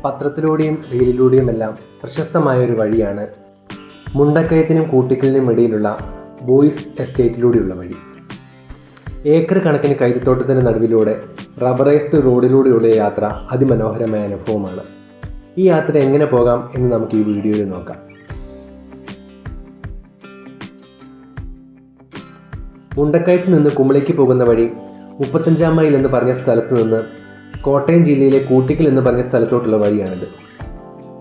പത്രത്തിലൂടെയും റീലിലൂടെയുമെല്ലാം പ്രശസ്തമായ ഒരു വഴിയാണ് മുണ്ടക്കയത്തിനും കൂട്ടിക്കലിനും ഇടയിലുള്ള ബോയ്സ് എസ്റ്റേറ്റിലൂടെയുള്ള വഴി. ഏക്കർ കണക്കിന് കൈതത്തോട്ടത്തിൻ്റെ നടുവിലൂടെ റബ്ബറൈസ്ഡ് റോഡിലൂടെയുള്ള യാത്ര അതിമനോഹരമായ അനുഭവമാണ്. ഈ യാത്ര എങ്ങനെ പോകാം എന്ന് നമുക്ക് ഈ വീഡിയോയിൽ നോക്കാം. മുണ്ടക്കയത്ത് നിന്ന് കുമളിക്ക് പോകുന്ന വഴി 35 മൈൽ എന്ന് പറഞ്ഞ സ്ഥലത്ത് നിന്ന് കോട്ടയം ജില്ലയിലെ കൂട്ടിക്കൽ എന്ന് പറഞ്ഞ സ്ഥലത്തോട്ടുള്ള വഴിയാണിത്.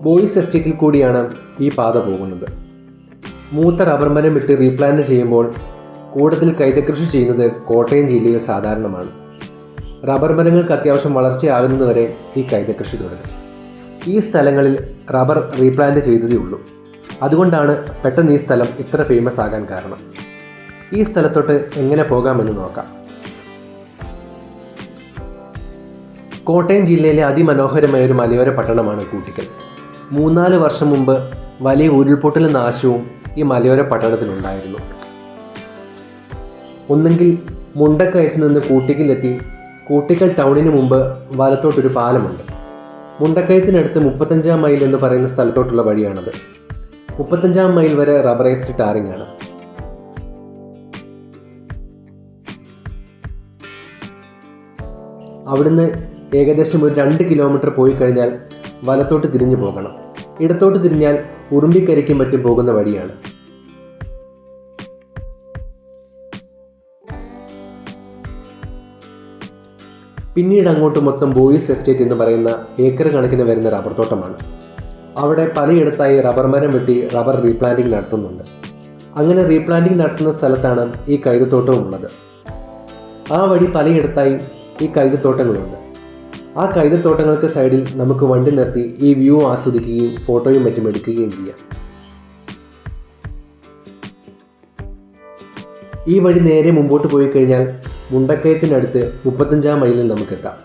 ബോയ്സ് എസ്റ്റേറ്റിൽ കൂടിയാണ് ഈ പാത പോകുന്നത്. മൂത്ത റബ്ബർ മരം വിട്ട് റീപ്ലാന്റ് ചെയ്യുമ്പോൾ കൂടുതൽ കൈതകൃഷി ചെയ്യുന്നത് കോട്ടയം ജില്ലയിൽ സാധാരണമാണ്. റബ്ബർ മരങ്ങൾക്ക് അത്യാവശ്യം വളർച്ചയാകുന്നതുവരെ ഈ കൈതകൃഷി തുടരും. ഈ സ്ഥലങ്ങളിൽ റബ്ബർ റീപ്ലാന്റ് ചെയ്തതേ ഉള്ളൂ. അതുകൊണ്ടാണ് പെട്ടെന്ന് ഈ സ്ഥലം ഇത്ര ഫേമസ് ആകാൻ കാരണം. ഈ സ്ഥലത്തോട്ട് എങ്ങനെ പോകാമെന്ന് നോക്കാം. കോട്ടയം ജില്ലയിലെ അതിമനോഹരമായ ഒരു മലയോര പട്ടണമാണ് കൂട്ടിക്കൽ. 3-4 വർഷം മുമ്പ് വലിയ ഉരുൾപൊട്ടലും നാശവും ഈ മലയോര പട്ടണത്തിനുണ്ടായിരുന്നു. ഒന്നെങ്കിൽ മുണ്ടക്കയത്ത് നിന്ന് കൂട്ടിക്കലെത്തി കൂട്ടിക്കൽ ടൗണിന് മുമ്പ് വലത്തോട്ടൊരു പാലമുണ്ട്. മുണ്ടക്കയത്തിനടുത്ത് 35 മൈൽ എന്ന് പറയുന്ന സ്ഥലത്തോട്ടുള്ള വഴിയാണത്. 35 മൈൽ വരെ റബ്ബറൈസ്ഡ് ടാറിംഗ് ആണ്. അവിടുന്ന് ഏകദേശം ഒരു 2 കിലോമീറ്റർ പോയി കഴിഞ്ഞാൽ വലത്തോട്ട് തിരിഞ്ഞു പോകണം. ഇടത്തോട്ട് തിരിഞ്ഞാൽ ഉറുമ്പിക്കരയ്ക്കും മറ്റും പോകുന്ന വഴിയാണ്. പിന്നീട് അങ്ങോട്ട് മൊത്തം ബോയ്സ് എസ്റ്റേറ്റ് എന്ന് പറയുന്ന ഏക്കർ കണക്കിന് വരുന്ന റബ്ബർ തോട്ടമാണ്. അവിടെ പലയിടത്തായി റബ്ബർ മരം വെട്ടി റബ്ബർ റീപ്ലാന്റിംഗ് നടത്തുന്നുണ്ട്. അങ്ങനെ റീപ്ലാന്റിംഗ് നടത്തുന്ന സ്ഥലത്താണ് ഈ കൈതത്തോട്ടവും ഉള്ളത്. ആ വഴി പലയിടത്തായി ഈ കൈതത്തോട്ടങ്ങളുണ്ട്. ആ കൈതത്തോട്ടങ്ങൾക്ക് സൈഡിൽ നമുക്ക് വണ്ടി നിർത്തി ഈ വ്യൂ ആസ്വദിക്കുകയും ഫോട്ടോയും മറ്റും എടുക്കുകയും ചെയ്യാം. ഈ വഴി നേരെ മുമ്പോട്ട് പോയി കഴിഞ്ഞാൽ മുണ്ടക്കയത്തിനടുത്ത് 35 മൈലിൽ നമുക്കെത്താം.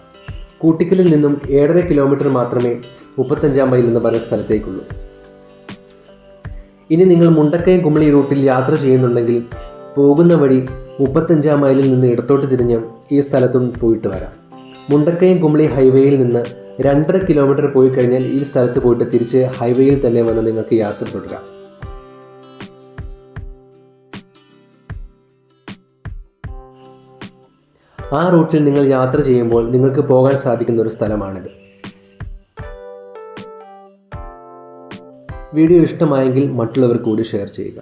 കൂട്ടിക്കലിൽ നിന്നും 7.5 കിലോമീറ്റർ മാത്രമേ 35 മൈൽ എന്ന് പറയുന്ന സ്ഥലത്തേക്കുള്ളൂ. ഇനി നിങ്ങൾ മുണ്ടക്കയം കുമളി റൂട്ടിൽ യാത്ര ചെയ്യുന്നുണ്ടെങ്കിൽ പോകുന്ന വഴി 35 മൈലിൽ നിന്ന് ഇടത്തോട്ട് തിരിഞ്ഞ് ഈ സ്ഥലത്തും പോയിട്ട് വരാം. മുണ്ടക്കയം കുമളി ഹൈവേയിൽ നിന്ന് 2.5 കിലോമീറ്റർ പോയി കഴിഞ്ഞാൽ ഈ സ്ഥലത്ത് പോയിട്ട് തിരിച്ച് ഹൈവേയിൽ തന്നെ വന്ന് നിങ്ങൾക്ക് യാത്ര തുടരാം. ആ റൂട്ടിൽ നിങ്ങൾ യാത്ര ചെയ്യുമ്പോൾ നിങ്ങൾക്ക് പോകാൻ സാധിക്കുന്ന ഒരു സ്ഥലമാണിത്. വീഡിയോ ഇഷ്ടമായെങ്കിൽ മറ്റുള്ളവർ കൂടി ഷെയർ ചെയ്യുക.